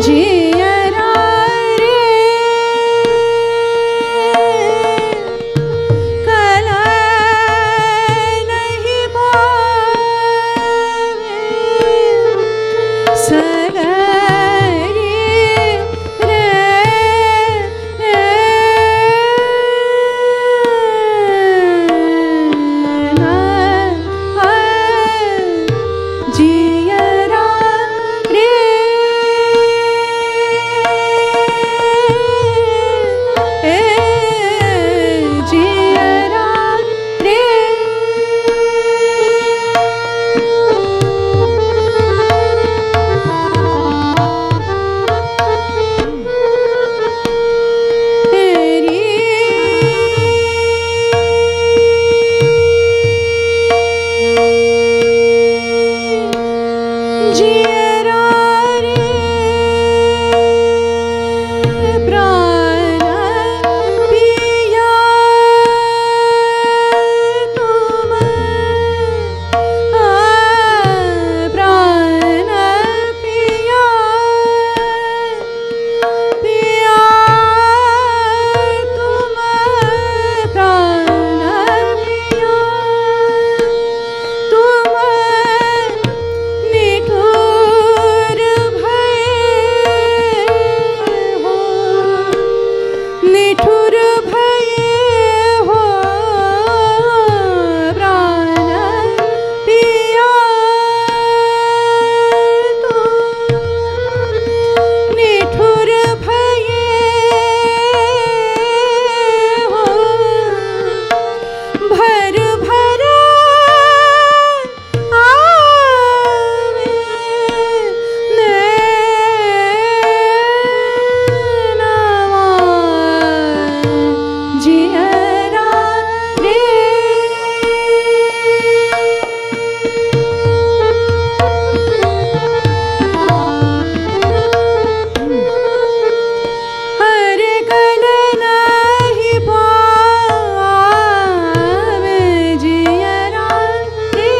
जियरा रे कला नहीं पावे सगरी रे ना जियरा रे जियरा रे जियरा रे प्राण पिया तुम प्राण पिया पिया तुम प्राण पिया तुम निठुर भये हो निठुर भये हो प्राण पिया तुम निठुर भये हो भर भर आवे नैनवा जियरा रे हरे कल नहीं पावे जियरा रे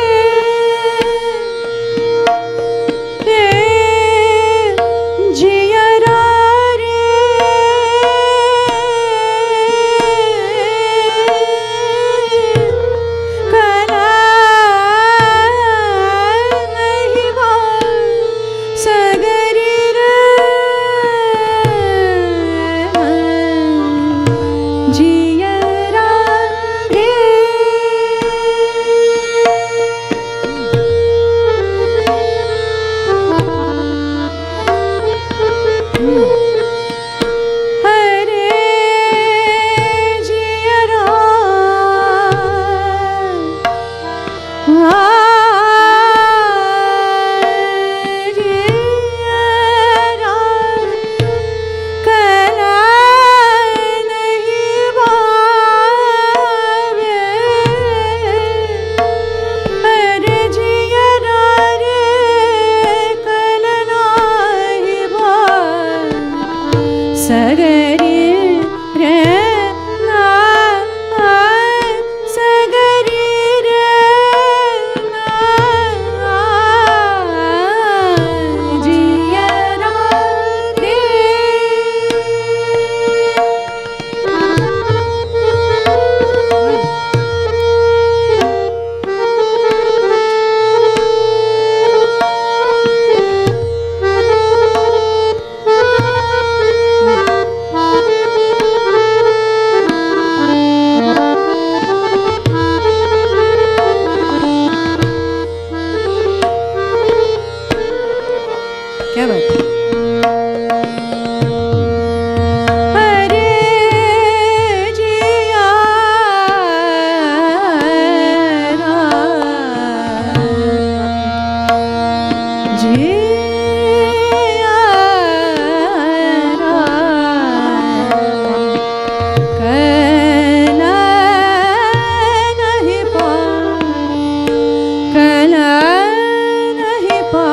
जियरा रे कला नहीं बा सगरी रे जियरा रे हरे जियरा जियरा कला नहीं बावे हरे जियरा रे कल नहीं बावे सगरी रे ना सगरी रे ना जियरा रे क्या बात है हरे जिया जिया कला नहीं पा कला नहीं पा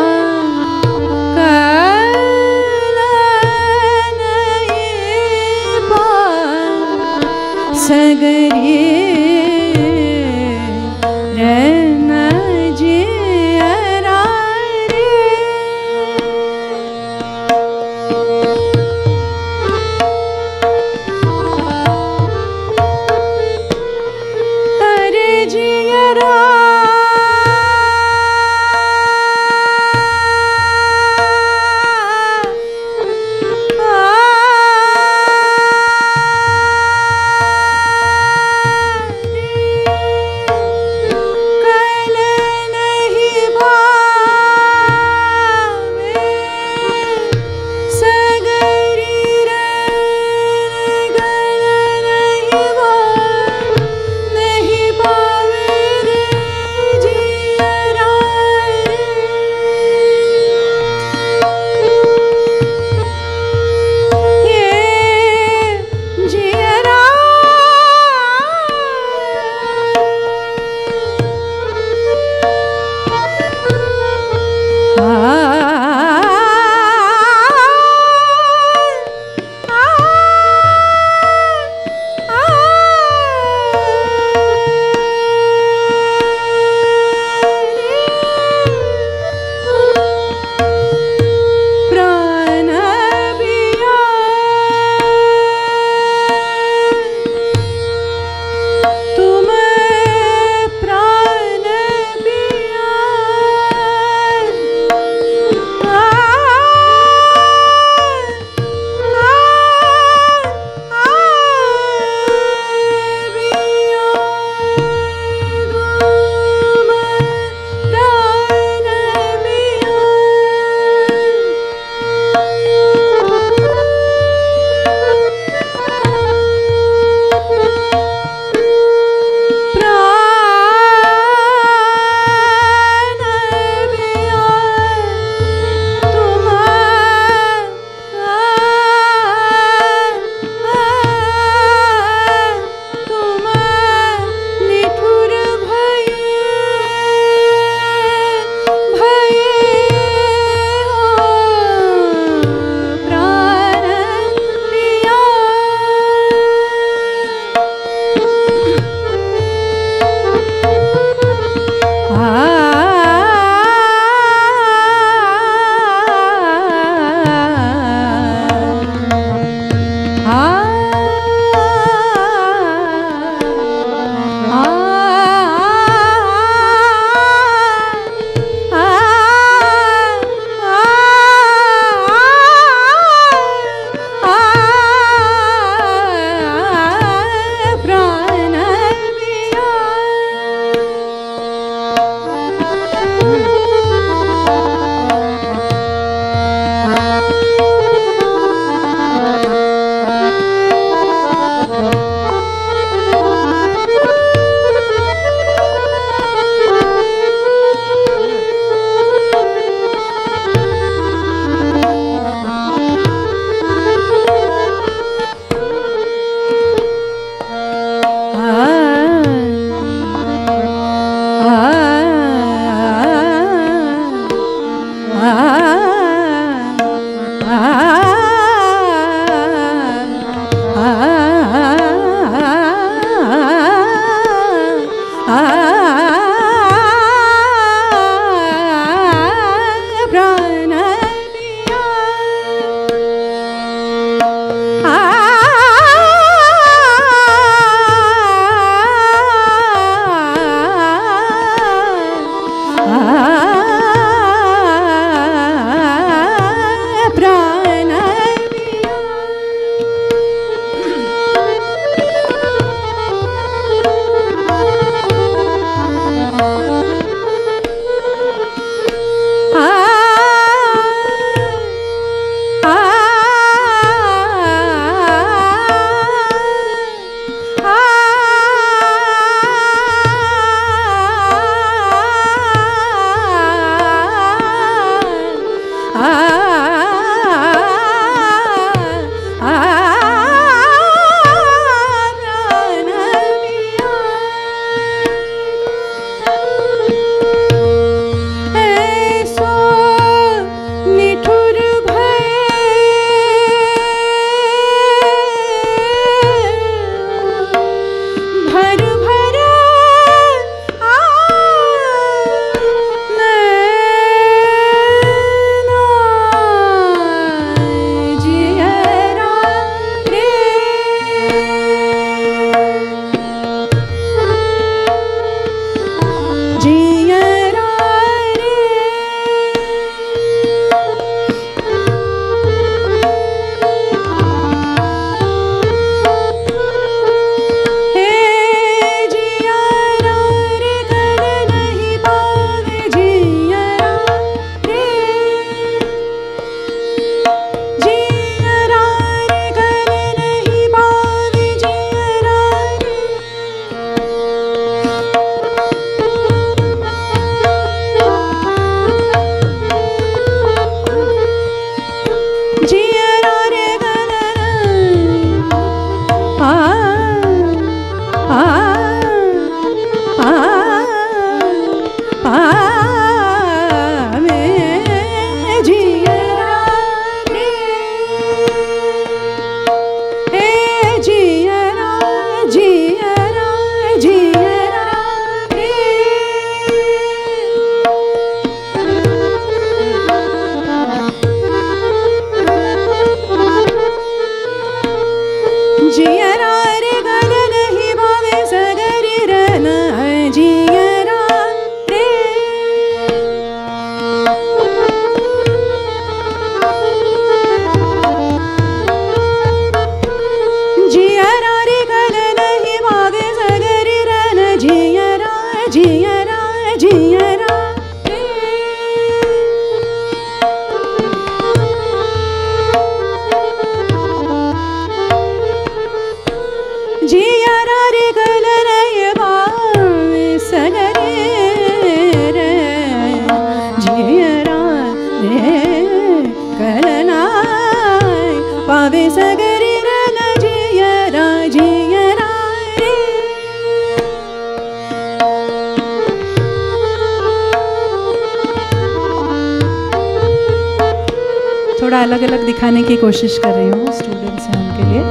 थोड़ा अलग अलग दिखाने की कोशिश कर रही हूँ स्टूडेंट्स हैं उनके लिए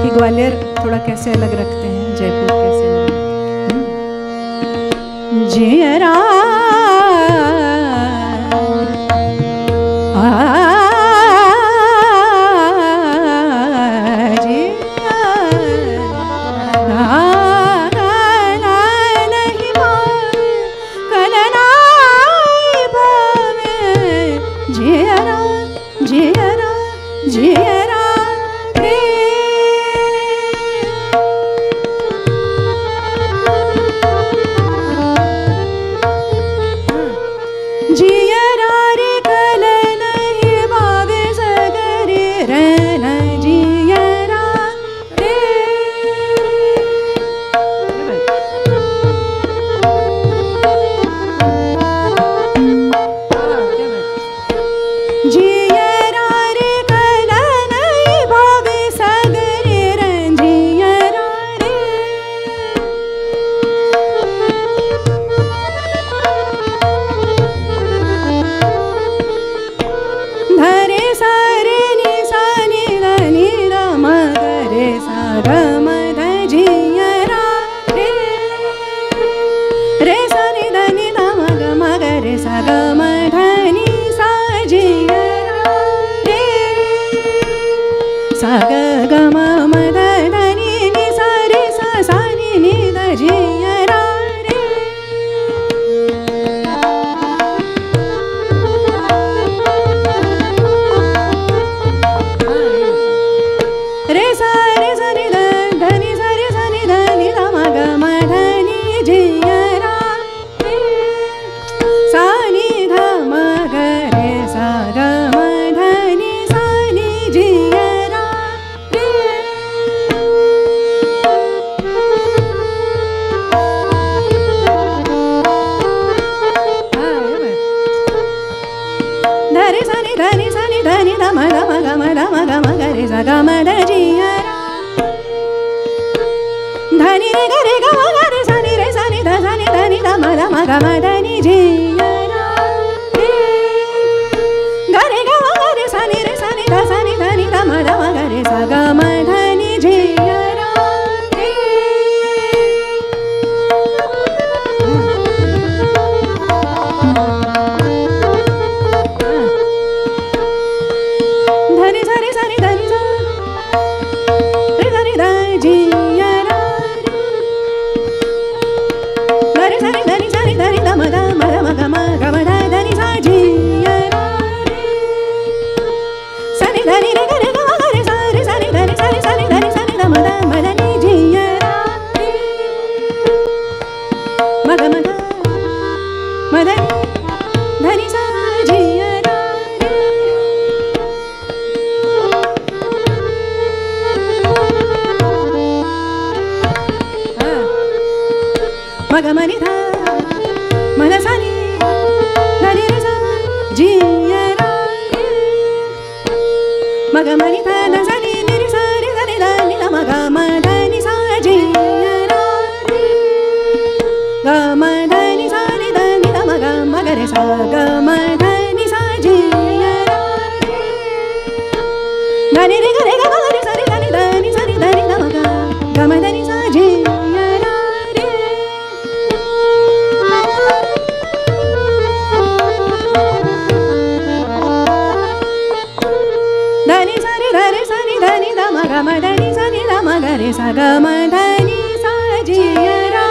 कि ग्वालियर थोड़ा कैसे अलग रखते हैं, जयपुर कैसे अलग रखते हैं। जियरा जियरा रे कलन रे सा ग म ध जिया रा धनी रे ग रे ग म ग रे सा नि ध सा नि ध नि ध म ध म ग म ध नि जिया रा ग रे ग म ग रे सा नि ध सा नि ध नि ध म ध म ग रे सा ग म ध नि जिया रा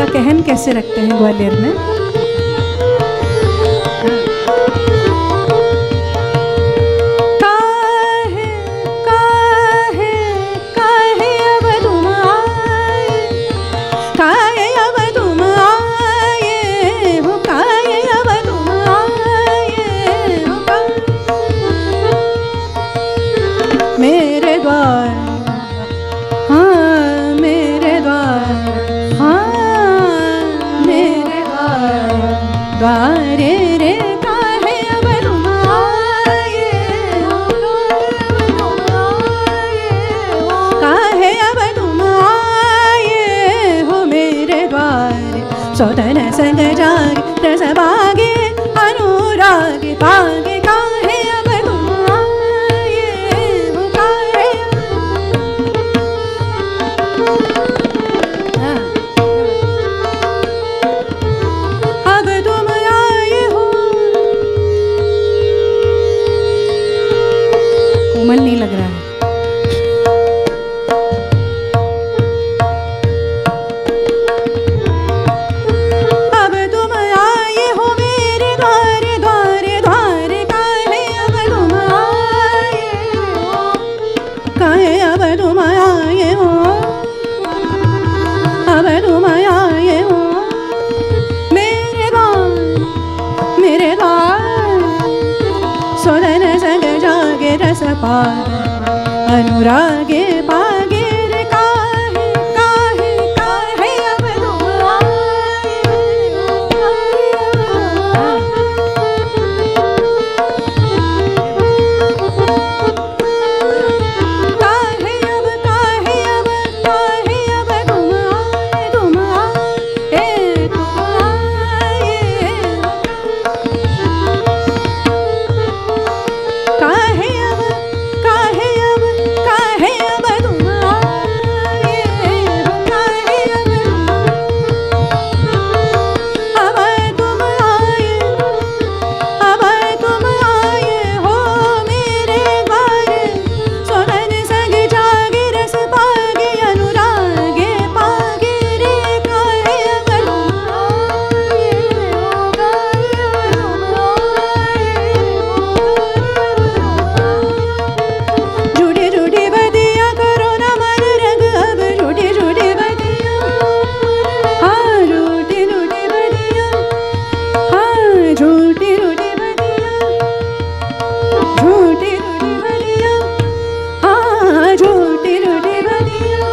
का कहन कैसे रखते हैं ग्वालियर में। मेरे द्वार, हाँ मेरे द्वार, हाँ मेरे द्वार, द्वारे रे काहे अब तुम आए हो, काहे अब तुम आए हो मेरे द्वार। सौतन संग जाग रस बागे अनुराग पागे, काहे अब तुम आए हो, काहे अब तुम आए हो। कोमल नहीं लग रहा है। अब तुम आए हो मेरे द्वारे द्वारे द्वारे, काहे अब तुम आए हो, काहे अब तुम आए हो, अब तुम आए हो मेरे द्वार, मेरे द्वार। सोदन संग जागे रस पाग अनुरागे पागे रे, काहे काहे काहे अब तुम आए हो, काहे अब काहे अब काहे अब तुम आए, तुम आए, तुम आए, काहे अब काहे अब काहे अब तुम आए हो, काहे अब तुम आए, अब तुम आए हो मेरे द्वारे। सोनन संग जागे रस पागे अनुरागे पागे रे, काहे अब तुम आए हो, काहे अब तुम आए हो। झूठी झूठी बदिया करो ना मन रंग, अब झूठी झूठी बदिया, हाँ झूठी झूठी बदिया, हाँ झूठी झूठी बदिया, झूठी झूठी बदिया, हाँ झूठी झूठी बदिया,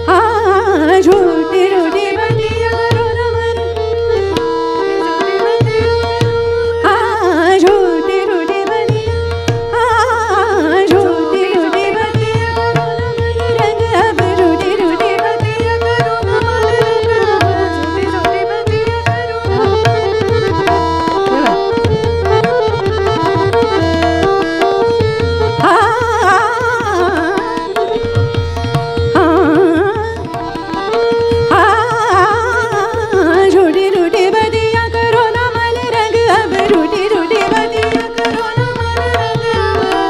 हाँ झूठी झूठी बदिया करो ना मन, हाँ झूठी झूठी बदिया, हाँ झूठी झूठी बदिया करो ना मन रंग, अब झूठी झूठी बदिया करो ना मन रंग, अब झूठी झूठी बदिया करो ना झूठी झूठी बदिया करो ना मन रंग, अब झूठी झूठी बदिया करो ना मन रंग,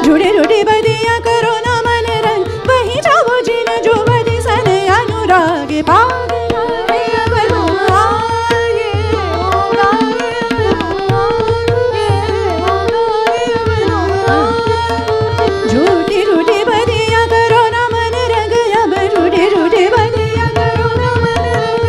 झूठी झूठी बदिया करो ना मन रंग। वही जाओ जिन जो बदी सन अनुराग पाग, काहे अब तुम आए हो, काहे अब तुम आए हो, काहे अब तुम आए। झूठी झूठी बदिया करो ना मन रंग, अब झूठी झूठी बदिया करो ना मन रंग,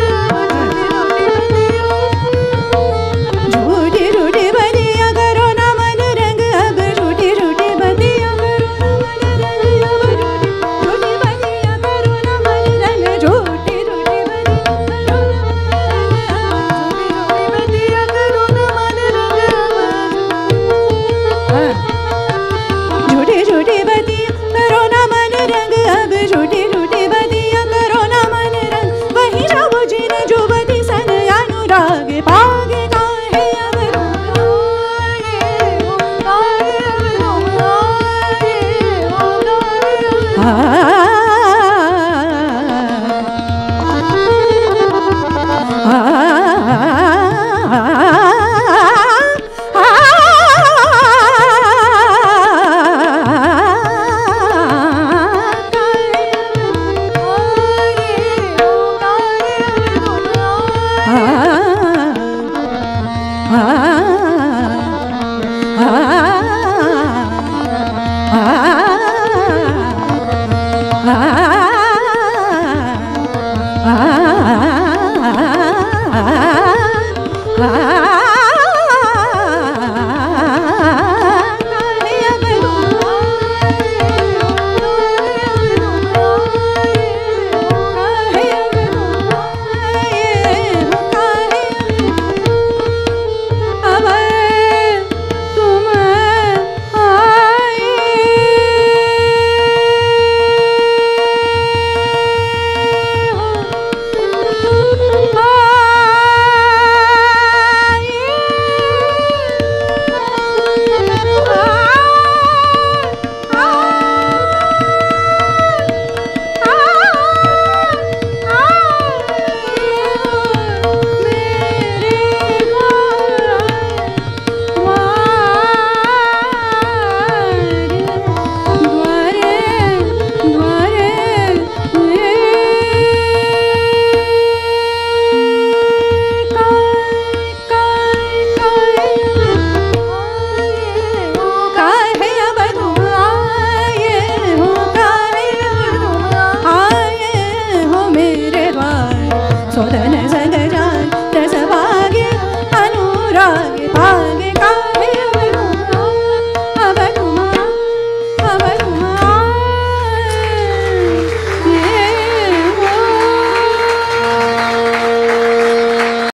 झूठी झूठी बदिया करो ना मन रंग, अब झूठी झूठी बदिया करो ना मन रंग, अब झूठी बदिया करो ना मन रंग, झूठी झूठी बदिया करो ना मन रंग, झूठी बदिया करो ना मन रंग, झूठी झूठी बदिया करो ना मन रंग, अब झूठी झूठी बदिया करो ना मन रंग। वही जाओ जिन जो बदी सन अनुराग पागे, काहे अब तुम आए हो, काहे अब तुम आए हो, काहे अब आ